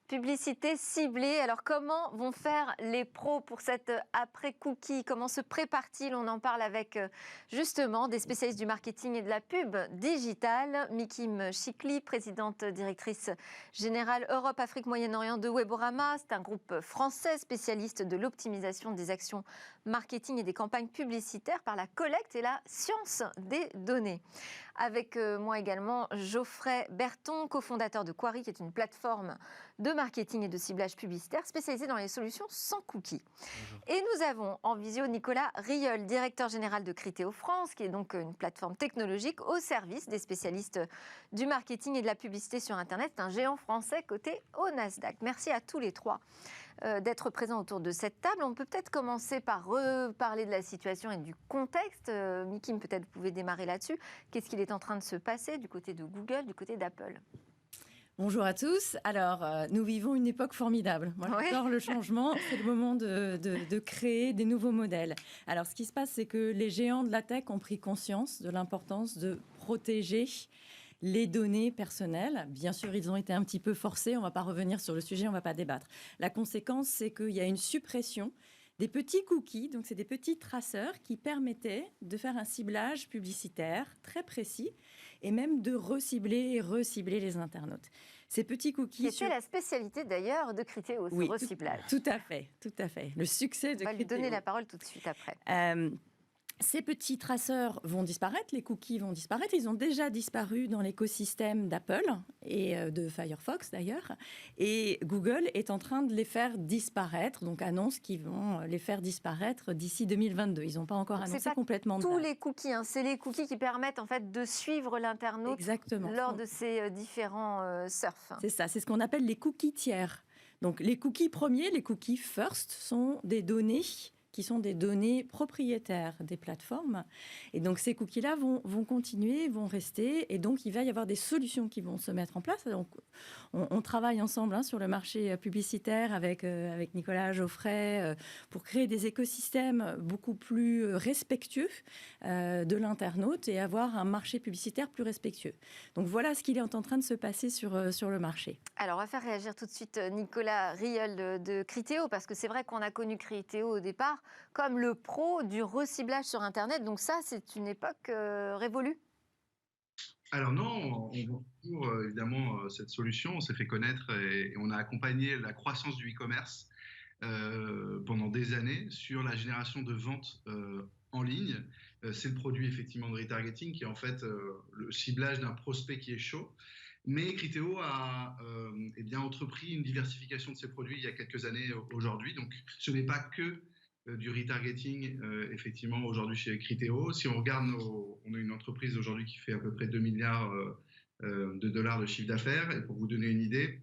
Publicité ciblée. Alors, comment vont faire les pros pour cette après-cookie? Comment se préparent-ils? On en parle avec justement des spécialistes du marketing et de la pub digitale. Mikim Chikli, présidente directrice générale Europe, Afrique, Moyen-Orient de Weborama. C'est un groupe français spécialiste de l'optimisation des actions marketing et des campagnes publicitaires par la collecte et la science des données. Avec moi également Geoffrey Berton, cofondateur de Quarry, qui est une plateforme de marketing et de ciblage publicitaire spécialisée dans les solutions sans cookies. Bonjour. Et nous avons en visio Nicolas Rieul, directeur général de Criteo France, qui est donc une plateforme technologique au service des spécialistes du marketing et de la publicité sur Internet. C'est un géant français coté au Nasdaq. Merci à tous les trois d'être présents autour de cette table. On peut peut-être commencer par reparler de la situation et du contexte. Mikim, peut-être vous pouvez démarrer là-dessus. Qu'est-ce qu'il est en train de se passer du côté de Google, du côté d'Apple? Bonjour à tous. Alors, nous vivons une époque formidable. Moi, j'adore le changement. C'est le moment de créer des nouveaux modèles. Alors, ce qui se passe, c'est que les géants de la tech ont pris conscience de l'importance de protéger les données personnelles. Bien sûr, ils ont été un petit peu forcés. On ne va pas revenir sur le sujet, on ne va pas débattre. La conséquence, c'est qu'il y a une suppression des petits cookies, donc c'est des petits traceurs qui permettaient de faire un ciblage publicitaire très précis et même de recibler et recibler les internautes. Ces petits cookies... C'était la spécialité d'ailleurs de Criteo, ce reciblage. Tout à fait, tout à fait. Le succès de Criteo. On va lui donner la parole tout de suite après. Ces petits traceurs vont disparaître, les cookies vont disparaître. Ils ont déjà disparu dans l'écosystème d'Apple et de Firefox d'ailleurs. Et Google est en train de les faire disparaître, donc annonce qu'ils vont les faire disparaître d'ici 2022. Ils n'ont pas encore annoncé complètement de date. Tous les cookies, c'est les cookies qui permettent en fait de suivre l'internaute lors de ces différents surfs. C'est ça, c'est ce qu'on appelle les cookies tiers. Donc les cookies premiers, les cookies first, sont des données qui sont des données propriétaires des plateformes. Et donc, ces cookies-là vont continuer, vont rester. Et donc, il va y avoir des solutions qui vont se mettre en place. Donc, on travaille ensemble sur le marché publicitaire avec Nicolas, Geoffrey, pour créer des écosystèmes beaucoup plus respectueux de l'internaute et avoir un marché publicitaire plus respectueux. Donc, voilà ce qu'il est en train de se passer sur le marché. Alors, on va faire réagir tout de suite Nicolas Rieul de Criteo, parce que c'est vrai qu'on a connu Criteo au départ comme le pro du reciblage sur Internet. Donc ça, c'est une époque révolue. Alors non, on voit toujours évidemment cette solution. On s'est fait connaître et on a accompagné la croissance du e-commerce pendant des années sur la génération de ventes en ligne. C'est le produit effectivement de retargeting qui est en fait le ciblage d'un prospect qui est chaud. Mais Criteo a entrepris une diversification de ses produits il y a quelques années aujourd'hui. Donc ce n'est pas que du retargeting, effectivement, aujourd'hui chez Criteo. Si on regarde, on a une entreprise aujourd'hui qui fait à peu près 2 milliards de dollars de chiffre d'affaires. Et pour vous donner une idée,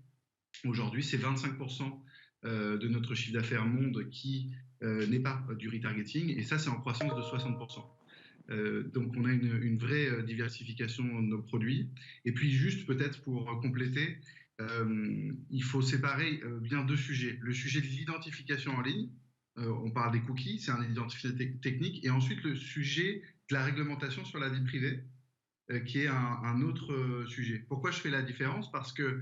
aujourd'hui, c'est 25% de notre chiffre d'affaires monde qui n'est pas du retargeting. Et ça, c'est en croissance de 60%. Donc, on a une vraie diversification de nos produits. Et puis, juste peut-être pour compléter, il faut séparer bien deux sujets. Le sujet de l'identification en ligne, on parle des cookies, c'est un identificateur technique, et ensuite le sujet de la réglementation sur la vie privée, qui est un autre sujet. Pourquoi je fais la différence? Parce que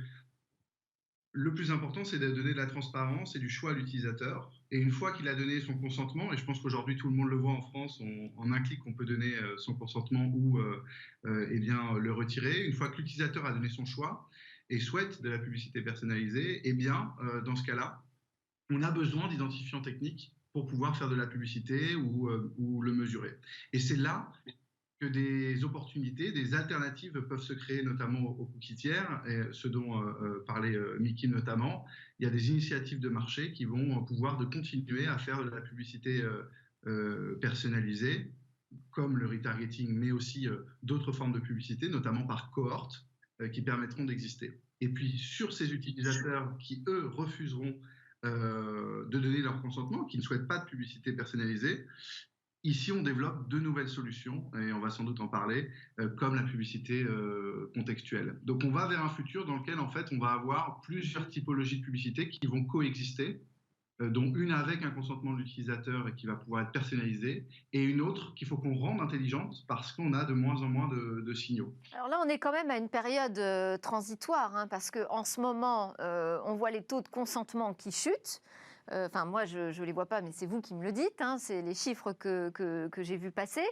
le plus important, c'est de donner de la transparence et du choix à l'utilisateur. Et une fois qu'il a donné son consentement, et je pense qu'aujourd'hui tout le monde le voit en France, en un clic, on peut donner son consentement ou le retirer. Une fois que l'utilisateur a donné son choix et souhaite de la publicité personnalisée, dans ce cas-là, on a besoin d'identifiants techniques pour pouvoir faire de la publicité ou le mesurer. Et c'est là que des opportunités, des alternatives peuvent se créer, notamment aux cookies tiers, et ce dont parlait Mikim notamment. Il y a des initiatives de marché qui vont pouvoir continuer à faire de la publicité personnalisée, comme le retargeting, mais aussi d'autres formes de publicité, notamment par cohorte, qui permettront d'exister. Et puis, sur ces utilisateurs qui, eux, refuseront de donner leur consentement, qui ne souhaitent pas de publicité personnalisée, ici on développe de nouvelles solutions, et on va sans doute en parler, comme la publicité contextuelle. Donc on va vers un futur dans lequel en fait on va avoir plusieurs typologies de publicité qui vont coexister dont une avec un consentement de l'utilisateur et qui va pouvoir être personnalisée, et une autre qu'il faut qu'on rende intelligente parce qu'on a de moins en moins de signaux. Alors là, on est quand même à une période transitoire, hein, parce qu'en ce moment, on voit les taux de consentement qui chutent. Enfin, moi, je ne les vois pas, mais c'est vous qui me le dites. Hein, c'est les chiffres que j'ai vus passer.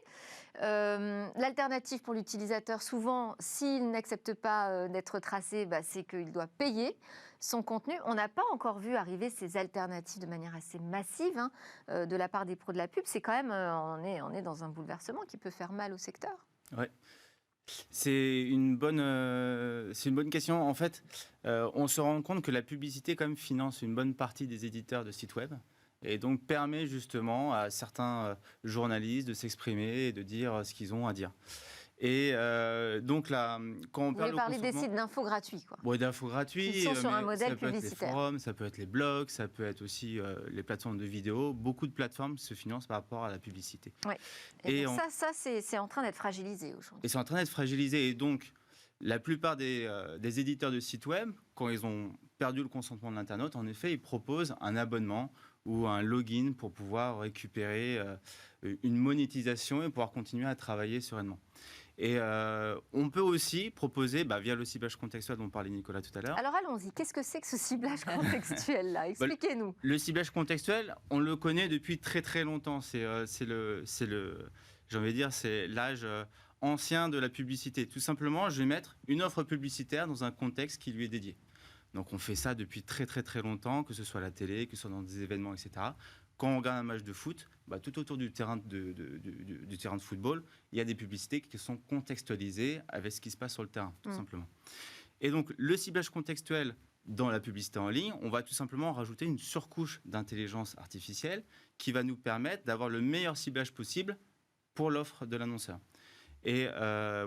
L'alternative pour l'utilisateur, souvent, s'il n'accepte pas d'être tracé, c'est qu'il doit payer son contenu. On n'a pas encore vu arriver ces alternatives de manière assez massive de la part des pros de la pub. C'est quand même, on est dans un bouleversement qui peut faire mal au secteur. Ouais. C'est une bonne question. En fait, on se rend compte que la publicité quand même finance une bonne partie des éditeurs de sites web et donc permet justement à certains journalistes de s'exprimer et de dire ce qu'ils ont à dire. Et donc là, quand on parle de parler des sites d'infos gratuits, quoi. Oui, d'infos gratuits. Ils sont sur un modèle publicitaire. Ça peut être les forums, ça peut être les blogs, ça peut être aussi les plateformes de vidéos. Beaucoup de plateformes se financent par rapport à la publicité. Oui. Et ça c'est en train d'être fragilisé aujourd'hui. Et c'est en train d'être fragilisé. Et donc, la plupart des éditeurs de sites web, quand ils ont perdu le consentement de l'internaute, en effet, ils proposent un abonnement ou un login pour pouvoir récupérer une monétisation et pouvoir continuer à travailler sereinement. Et on peut aussi proposer, via le ciblage contextuel dont parlait Nicolas tout à l'heure. Alors allons-y, qu'est-ce que c'est que ce ciblage contextuel-là? Expliquez-nous. Le ciblage contextuel, on le connaît depuis très très longtemps. C'est l'âge ancien de la publicité. Tout simplement, je vais mettre une offre publicitaire dans un contexte qui lui est dédié. Donc on fait ça depuis très très très longtemps, que ce soit à la télé, que ce soit dans des événements, etc. Quand on regarde un match de foot, tout autour du terrain du terrain de football, il y a des publicités qui sont contextualisées avec ce qui se passe sur le terrain, tout simplement. Et donc, le ciblage contextuel dans la publicité en ligne, on va tout simplement rajouter une surcouche d'intelligence artificielle qui va nous permettre d'avoir le meilleur ciblage possible pour l'offre de l'annonceur. Et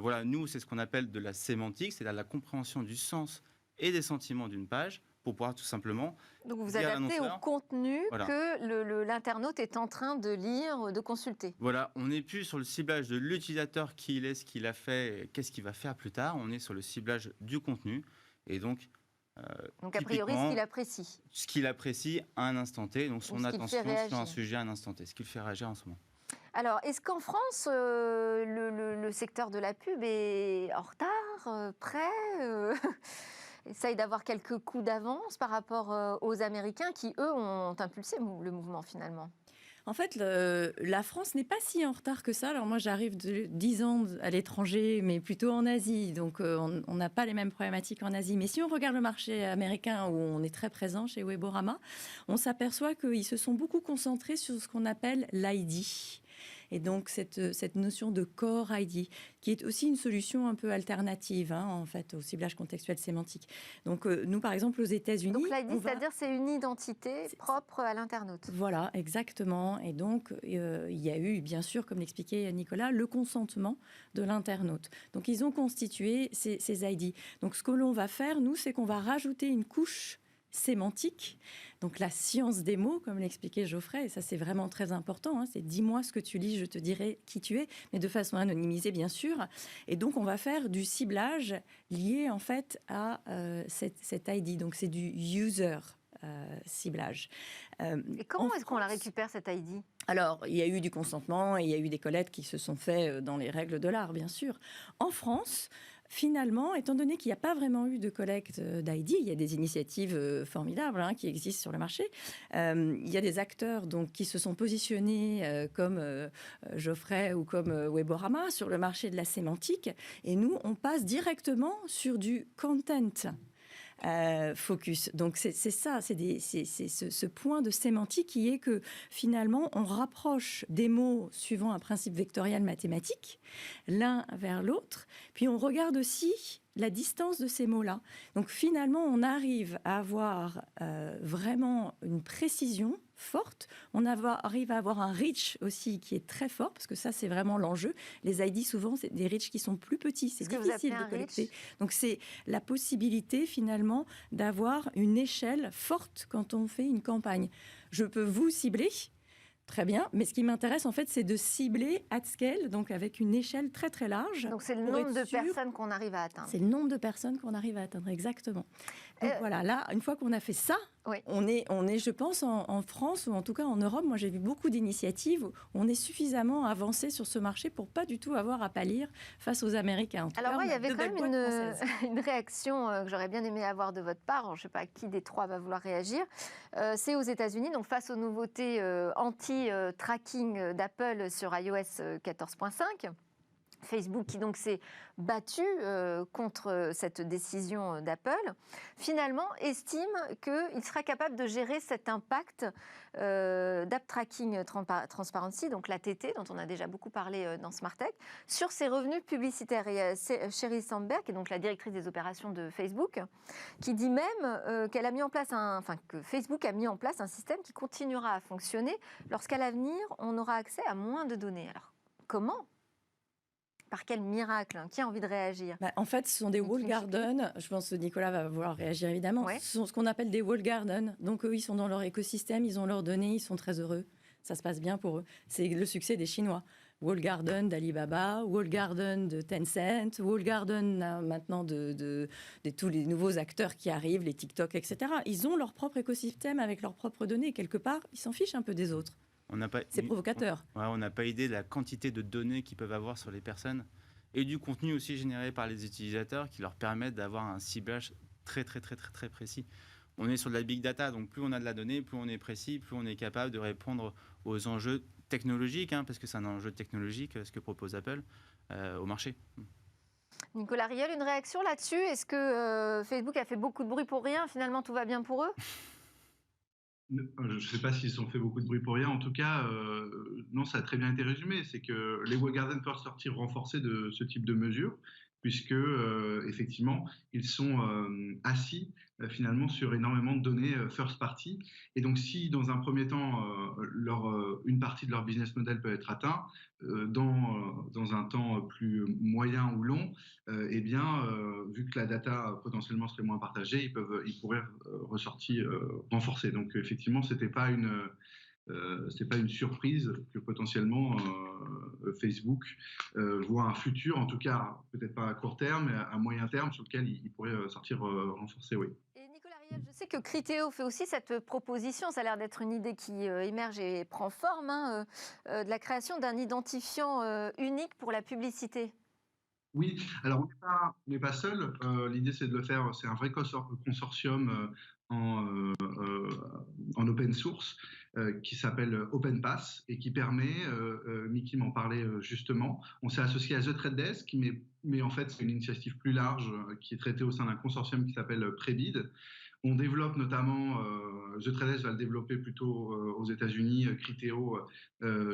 voilà, nous, c'est ce qu'on appelle de la sémantique, c'est-à-dire la compréhension du sens et des sentiments d'une page, pour pouvoir tout simplement... Donc vous adaptez au contenu que l'internaute est en train de lire, de consulter. Voilà, on n'est plus sur le ciblage de l'utilisateur, qui il est, ce qu'il a fait, qu'est-ce qu'il va faire plus tard. On est sur le ciblage du contenu. Et donc a priori, ce qu'il apprécie. Ce qu'il apprécie à un instant T, donc son attention sur un sujet à un instant T, ce qui le fait réagir en ce moment. Alors, est-ce qu'en France, le secteur de la pub est en retard, prêt essaye d'avoir quelques coups d'avance par rapport aux Américains qui, eux, ont impulsé le mouvement finalement? En fait, la France n'est pas si en retard que ça. Alors moi, j'arrive de 10 ans à l'étranger, mais plutôt en Asie. Donc, on n'a pas les mêmes problématiques en Asie. Mais si on regarde le marché américain, où on est très présent chez Weborama, on s'aperçoit qu'ils se sont beaucoup concentrés sur ce qu'on appelle l'ID. Et donc, cette notion de Core ID, qui est aussi une solution un peu alternative, en fait, au ciblage contextuel sémantique. Donc, nous, par exemple, aux États-Unis... Donc, l'ID, c'est-à-dire c'est une identité propre à l'internaute. Voilà, exactement. Et donc, il y a eu, bien sûr, comme l'expliquait Nicolas, le consentement de l'internaute. Donc, ils ont constitué ces ID. Donc, ce que l'on va faire, nous, c'est qu'on va rajouter une couche sémantique, donc la science des mots, comme l'expliquait Geoffrey, et ça c'est vraiment très important, c'est dis-moi ce que tu lis, je te dirai qui tu es, mais de façon anonymisée bien sûr, et donc on va faire du ciblage lié en fait à cette ID, donc c'est du user ciblage. Et comment est-ce qu'on la récupère cette ID ? Alors, il y a eu du consentement et il y a eu des collectes qui se sont faites dans les règles de l'art, bien sûr. En France, finalement, étant donné qu'il n'y a pas vraiment eu de collecte d'ID, il y a des initiatives formidables qui existent sur le marché. Il y a des acteurs donc, qui se sont positionnés comme Geoffrey ou comme Weborama sur le marché de la sémantique. Et nous, on passe directement sur du content. Focus. Donc c'est ça, c'est ce point de sémantique qui est que finalement on rapproche des mots suivant un principe vectoriel mathématique l'un vers l'autre, puis on regarde aussi la distance de ces mots-là. Donc finalement on arrive à avoir vraiment une précision forte, on arrive à avoir un reach aussi qui est très fort, parce que ça c'est vraiment l'enjeu. Les ID souvent c'est des reach qui sont plus petits, c'est difficile de collecter. Donc c'est la possibilité finalement d'avoir une échelle forte quand on fait une campagne. Je peux vous cibler, Très bien, mais ce qui m'intéresse en fait, c'est de cibler at scale, donc avec une échelle très très large. Donc c'est le nombre de personnes qu'on arrive à atteindre. C'est le nombre de personnes qu'on arrive à atteindre, exactement. Donc voilà, là, une fois qu'on a fait ça, oui. on est, je pense, en France ou en tout cas en Europe, moi j'ai vu beaucoup d'initiatives où on est suffisamment avancé sur ce marché pour pas du tout avoir à pâlir face aux Américains. Alors moi, il y avait quand même une réaction que j'aurais bien aimé avoir de votre part. Je ne sais pas qui des trois va vouloir réagir. C'est aux États-Unis, donc face aux nouveautés anti-tracking d'Apple sur iOS 14.5. Facebook qui donc s'est battu contre cette décision d'Apple, finalement estime qu'il sera capable de gérer cet impact d'App Tracking Transparency, donc l'ATT, dont on a déjà beaucoup parlé dans Smart Tech, sur ses revenus publicitaires. Et Sheryl Sandberg, qui est donc la directrice des opérations de Facebook, qui dit même qu'elle a mis en place que Facebook a mis en place un système qui continuera à fonctionner lorsqu'à l'avenir, on aura accès à moins de données. Alors, comment ? Par quel miracle? Qui a envie de réagir? En fait, ce sont des wall gardens. Je pense que Nicolas va vouloir réagir évidemment. Ouais. Ce sont ce qu'on appelle des wall gardens. Donc eux, ils sont dans leur écosystème, ils ont leurs données, ils sont très heureux. Ça se passe bien pour eux. C'est le succès des Chinois. Wall garden d'Alibaba, wall garden de Tencent, wall garden maintenant de tous les nouveaux acteurs qui arrivent, les TikTok, etc. Ils ont leur propre écosystème avec leurs propres données. Quelque part, ils s'en fichent un peu des autres. C'est provocateur. On n'a pas idée de la quantité de données qu'ils peuvent avoir sur les personnes et du contenu aussi généré par les utilisateurs qui leur permettent d'avoir un ciblage très, très, très, très, très précis. On est sur de la big data, donc plus on a de la donnée, plus on est précis, plus on est capable de répondre aux enjeux technologiques, parce que c'est un enjeu technologique, ce que propose Apple au marché. Nicolas Riel, une réaction là-dessus? Est-ce que Facebook a fait beaucoup de bruit pour rien? Finalement, tout va bien pour eux? Je ne sais pas s'ils ont fait beaucoup de bruit pour rien. En tout cas, non, ça a très bien été résumé. C'est que les wall gardens peuvent sortir renforcés de ce type de mesures, puisque effectivement, ils sont assis finalement sur énormément de données first party. Et donc, si dans un premier temps, une partie de leur business model peut être atteint, dans un temps plus moyen ou long, eh bien, vu que la data potentiellement serait moins partagée, ils pourraient ressortir renforcés. Donc, effectivement, c'était pas une surprise que potentiellement Facebook voit un futur, en tout cas peut-être pas à court terme, mais à moyen terme, sur lequel il pourrait sortir renforcé, oui. Et Nicolas Riel, je sais que Criteo fait aussi cette proposition, ça a l'air d'être une idée qui émerge et prend forme, de la création d'un identifiant unique pour la publicité. Oui, alors on n'est pas seul. L'idée, c'est de le faire. C'est un vrai consortium en open source qui s'appelle OpenPass et qui permet, Mickey m'en parlait justement, on s'est associé à The Trade Desk, mais en fait, c'est une initiative plus large qui est traitée au sein d'un consortium qui s'appelle Prebid. On développe notamment, The Trade Desk va le développer plutôt aux États-Unis, Criteo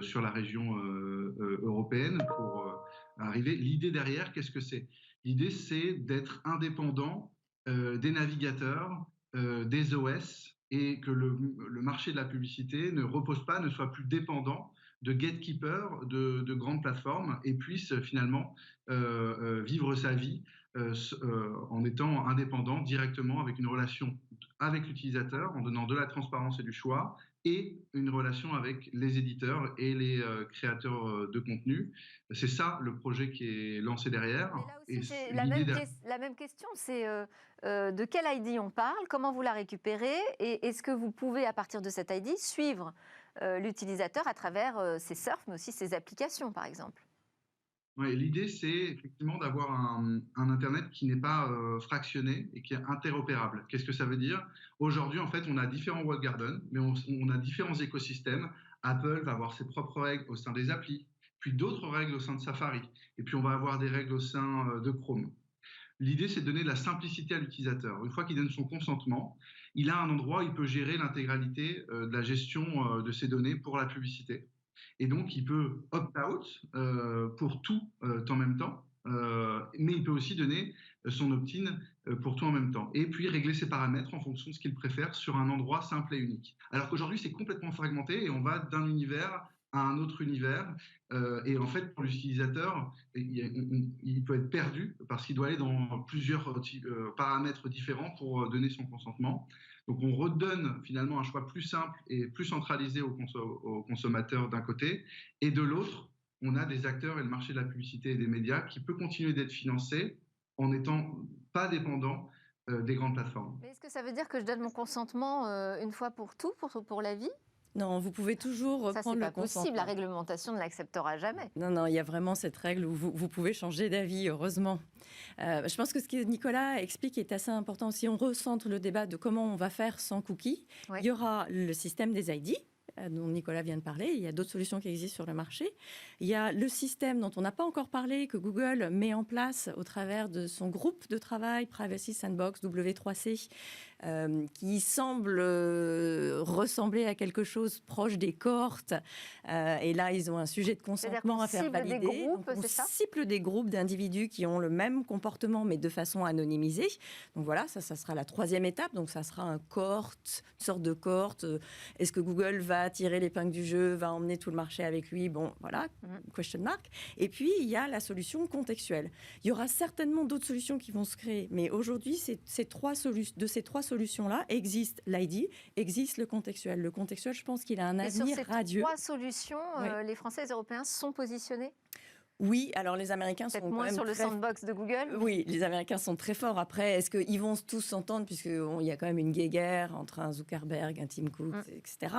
sur la région européenne pour arriver. L'idée derrière, qu'est-ce que c'est? L'idée, c'est d'être indépendant des navigateurs, des OS, et que le marché de la publicité ne soit plus dépendant de gatekeepers, de grandes plateformes, et puisse finalement vivre sa vie en étant indépendant directement, avec une relation avec l'utilisateur, en donnant de la transparence et du choix, et une relation avec les éditeurs et les créateurs de contenu. C'est ça le projet qui est lancé derrière. Mais là aussi, c'est la même question, c'est de quel ID on parle, comment vous la récupérez, et est-ce que vous pouvez, à partir de cet ID, suivre l'utilisateur à travers ses surfs, mais aussi ses applications, par exemple? Ouais, l'idée, c'est effectivement d'avoir un Internet qui n'est pas fractionné et qui est interopérable. Qu'est-ce que ça veut dire? Aujourd'hui, en fait, on a différents walled gardens, mais on a différents écosystèmes. Apple va avoir ses propres règles au sein des applis, puis d'autres règles au sein de Safari, et puis on va avoir des règles au sein de Chrome. L'idée, c'est de donner de la simplicité à l'utilisateur. Une fois qu'il donne son consentement, il a un endroit où il peut gérer l'intégralité de la gestion de ses données pour la publicité. Et donc, il peut opt-out pour tout en même temps, mais il peut aussi donner son opt-in pour tout en même temps. Et puis, régler ses paramètres en fonction de ce qu'il préfère sur un endroit simple et unique. Alors qu'aujourd'hui, c'est complètement fragmenté et on va d'un univers à un autre univers. Et en fait, pour l'utilisateur, il peut être perdu parce qu'il doit aller dans plusieurs paramètres différents pour donner son consentement. Donc, on redonne finalement un choix plus simple et plus centralisé au consommateur d'un côté. Et de l'autre, on a des acteurs et le marché de la publicité et des médias qui peut continuer d'être financé en n'étant pas dépendant des grandes plateformes. Mais est-ce que ça veut dire que je donne mon consentement une fois pour tout, pour la vie ? Non, vous pouvez toujours reprendre le consentement. Ça, c'est pas possible. La réglementation ne l'acceptera jamais. Non, il y a vraiment cette règle où vous pouvez changer d'avis, heureusement. Je pense que ce que Nicolas explique est assez important. Si on recentre le débat de comment on va faire sans cookies, il y aura le système des ID, dont Nicolas vient de parler. Il y a d'autres solutions qui existent sur le marché. Il y a le système dont on n'a pas encore parlé, que Google met en place au travers de son groupe de travail, Privacy Sandbox, W3C, qui semble ressembler à quelque chose proche des cohortes. Et là, ils ont un sujet de consentement à faire valider. Des groupes, on cible des groupes d'individus qui ont le même comportement, mais de façon anonymisée. Donc voilà, ça sera la troisième étape. Donc ça sera un cohorte, une sorte de cohorte. Est-ce que Google va tirer l'épingle du jeu, va emmener tout le marché avec lui? Bon, voilà, question mark. Et puis, il y a la solution contextuelle. Il y aura certainement d'autres solutions qui vont se créer. Mais aujourd'hui, ces trois solutions-là existent l'ID, existe le contextuel. Le contextuel, je pense qu'il a un avenir radieux. Sur ces trois solutions, les Français et les Européens sont positionnés ? Oui, alors les Américains sont moins quand même sur le sandbox de Google. Oui, les Américains sont très forts. Après, est-ce qu'ils vont tous s'entendre, puisqu'il y a quand même une guéguerre entre un Zuckerberg, un Tim Cook, etc.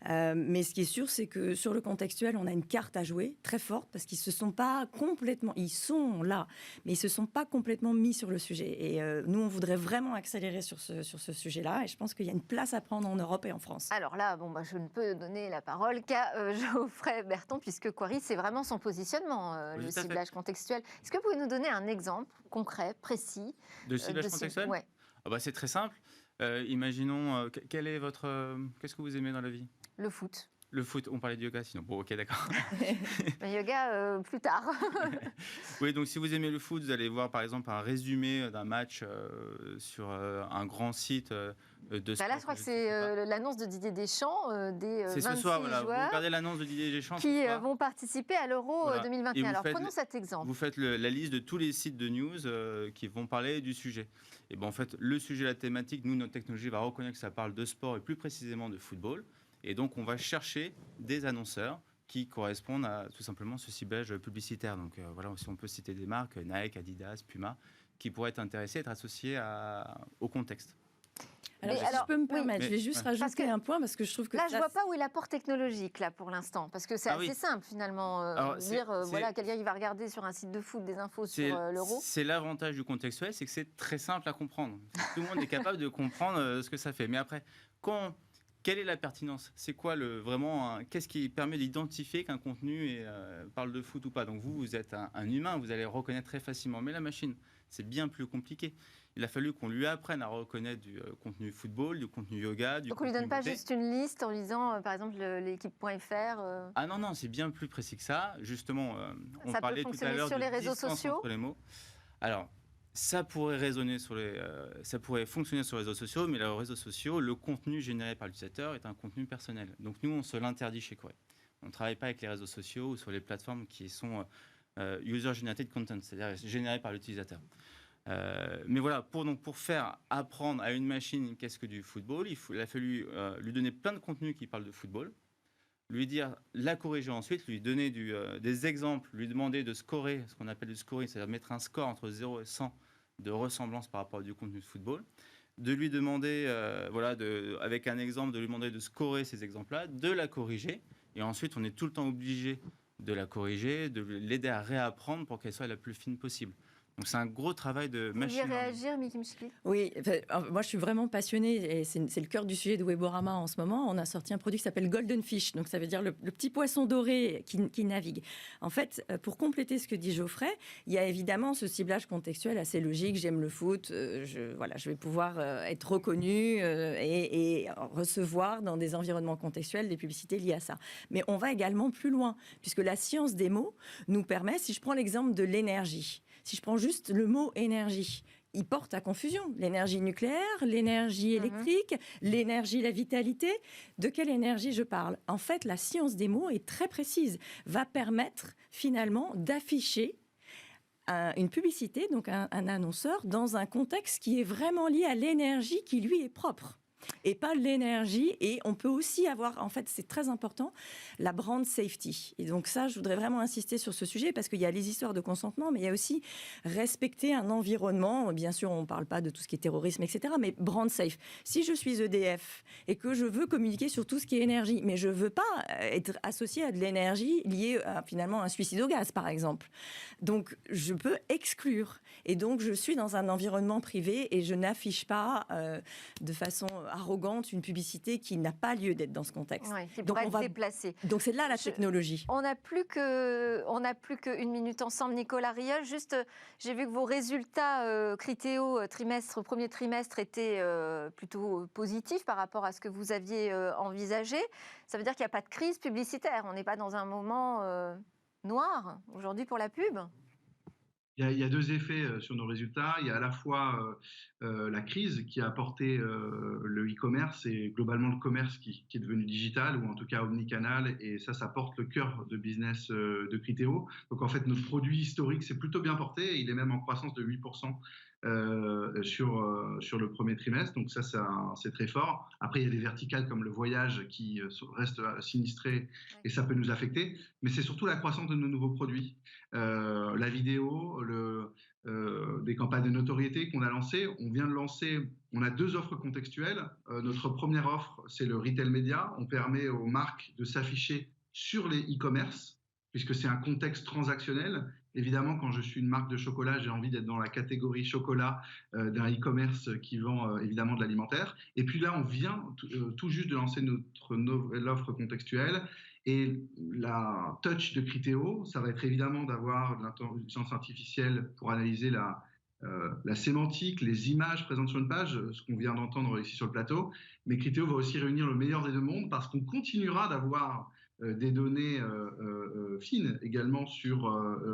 Mais ce qui est sûr, c'est que sur le contextuel, on a une carte à jouer très forte, parce qu'ils se sont pas complètement, ils sont là, mais ils se sont pas complètement mis sur le sujet. Et nous, on voudrait vraiment accélérer sur ce sujet-là. Et je pense qu'il y a une place à prendre en Europe et en France. Alors là, je ne peux donner la parole qu'à Geoffrey Berton, puisque Query, c'est vraiment son positionnement. Le ciblage contextuel. Est-ce que vous pouvez nous donner un exemple concret, précis de ciblage contextuel? Ouais. C'est très simple. Imaginons, qu'est-ce que vous aimez dans la vie? Le foot. Le foot, on parlait de yoga sinon. Bon, ok, d'accord. Le yoga, plus tard. Oui, donc si vous aimez le foot, vous allez voir par exemple un résumé d'un match sur un grand site de sport. Là, je crois que c'est l'annonce de Didier Deschamps, des 26 ce soir, voilà. joueurs vous regardez l'annonce de Didier Deschamps qui vont participer à l'Euro 2021. Alors, prenons cet exemple. Vous faites la liste de tous les sites de news qui vont parler du sujet. Et en fait, le sujet, la thématique, nous, notre technologie va reconnaître que ça parle de sport et plus précisément de football. Et donc, on va chercher des annonceurs qui correspondent à tout simplement ce ciblage publicitaire. Donc, si on peut citer des marques, Nike, Adidas, Puma, qui pourraient être intéressées, être associées au contexte. Alors, si je peux me permettre, je vais juste rajouter un point parce que je trouve que... Là, je ne vois pas où est l'apport technologique, là, pour l'instant. Parce que c'est assez simple, finalement. Quelqu'un qui va regarder sur un site de foot des infos sur l'euro. C'est l'avantage du contextuel, c'est que c'est très simple à comprendre. Tout le monde est capable de comprendre ce que ça fait. Mais après, quelle est la pertinence? C'est quoi qu'est-ce qui permet d'identifier qu'un contenu parle de foot ou pas? Donc vous êtes un humain, vous allez reconnaître très facilement. Mais la machine, c'est bien plus compliqué. Il a fallu qu'on lui apprenne à reconnaître du contenu football, du contenu yoga, du contenu... Donc on ne lui donne pas juste une liste en lisant, par exemple, l'équipe.fr Ah non, c'est bien plus précis que ça. Justement, on ça parlait tout à l'heure sur les de réseaux distance sociaux. entre les mots. Alors, ça pourrait ça pourrait fonctionner sur les réseaux sociaux, mais les réseaux sociaux, le contenu généré par l'utilisateur est un contenu personnel. Donc nous, on se l'interdit chez Query. On ne travaille pas avec les réseaux sociaux ou sur les plateformes qui sont user-generated content, c'est-à-dire générés par l'utilisateur. Mais voilà, pour faire apprendre à une machine qu'est-ce que du football, il a fallu lui donner plein de contenus qui parlent de football, lui dire, la corriger ensuite, lui donner des exemples, lui demander de scorer, ce qu'on appelle du scoring, c'est-à-dire mettre un score entre 0 et 100 de ressemblance par rapport à du contenu de football, de lui demander, avec un exemple, de lui demander de scorer ces exemples-là, de la corriger, et ensuite on est tout le temps obligé de la corriger, de l'aider à réapprendre pour qu'elle soit la plus fine possible. Donc c'est un gros travail de machine. Vous voulez réagir, Miki Mchikli? Oui, moi je suis vraiment passionnée et c'est le cœur du sujet de Weborama en ce moment. On a sorti un produit qui s'appelle Golden Fish, donc ça veut dire le petit poisson doré qui navigue. En fait, pour compléter ce que dit Geoffrey, il y a évidemment ce ciblage contextuel assez logique. J'aime le foot, je vais pouvoir être reconnue et recevoir dans des environnements contextuels des publicités liées à ça. Mais on va également plus loin, puisque la science des mots nous permet, si je prends l'exemple de l'énergie, si je prends juste le mot énergie, ils portent à confusion. L'énergie nucléaire, l'énergie électrique, l'énergie, la vitalité. De quelle énergie je parle? En fait, la science des mots est très précise, va permettre finalement d'afficher une publicité, donc un annonceur, dans un contexte qui est vraiment lié à l'énergie qui lui est propre. Et pas l'énergie. Et on peut aussi avoir, en fait, c'est très important, la brand safety. Et donc ça, je voudrais vraiment insister sur ce sujet parce qu'il y a les histoires de consentement, mais il y a aussi respecter un environnement. Bien sûr, on ne parle pas de tout ce qui est terrorisme, etc., mais brand safe. Si je suis EDF et que je veux communiquer sur tout ce qui est énergie, mais je ne veux pas être associé à de l'énergie liée à, finalement, un suicide au gaz, par exemple. Donc, je peux exclure. Et donc, je suis dans un environnement privé et je n'affiche pas de façon arrogante une publicité qui n'a pas lieu d'être dans ce contexte. Oui, qui pourrait être déplacée. Donc, c'est là la technologie. On n'a plus qu'une minute ensemble, Nicolas Rieul. Juste, j'ai vu que vos résultats Criteo premier trimestre étaient plutôt positifs par rapport à ce que vous aviez envisagé. Ça veut dire qu'il n'y a pas de crise publicitaire. On n'est pas dans un moment noir aujourd'hui pour la pub. Il y a deux effets sur nos résultats. Il y a à la fois la crise qui a apporté le e-commerce et globalement le commerce qui est devenu digital ou en tout cas omnicanal, et ça porte le cœur de business de Criteo. Donc en fait, notre produit historique s'est plutôt bien porté. Il est même en croissance de 8% sur le premier trimestre. Donc ça, c'est très fort. Après, il y a des verticales comme le voyage qui restent sinistrés et ça peut nous affecter. Mais c'est surtout la croissance de nos nouveaux produits. La vidéo, des campagnes de notoriété qu'on a lancées. On vient de lancer, on a 2 offres contextuelles. Notre première offre, c'est le retail média. On permet aux marques de s'afficher sur les e-commerce, puisque c'est un contexte transactionnel. Évidemment, quand je suis une marque de chocolat, j'ai envie d'être dans la catégorie chocolat d'un e-commerce qui vend évidemment de l'alimentaire. Et puis là, on vient tout juste de lancer notre nouvelle offre contextuelle. Et la touch de Criteo, ça va être évidemment d'avoir de l'intelligence artificielle pour analyser la sémantique, les images présentes sur une page, ce qu'on vient d'entendre ici sur le plateau. Mais Criteo va aussi réunir le meilleur des deux mondes parce qu'on continuera d'avoir des données fines également sur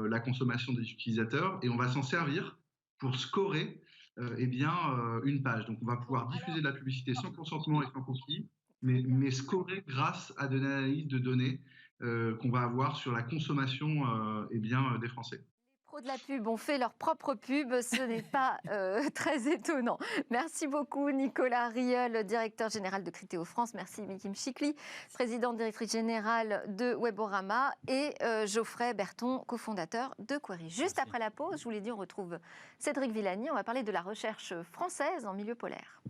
la consommation des utilisateurs, et on va s'en servir pour scorer une page. Donc on va pouvoir diffuser de la publicité sans consentement et sans cookie, mais scorer grâce à de l'analyse de données qu'on va avoir sur la consommation des Français. Les pros de la pub ont fait leur propre pub, ce n'est pas très étonnant. Merci beaucoup Nicolas Rieul, directeur général de Criteo France. Merci Miki Mchikli, présidente directrice générale de Weborama, et Geoffrey Berton, cofondateur de Query. Juste après la pause, je vous l'ai dit, on retrouve Cédric Villani. On va parler de la recherche française en milieu polaire.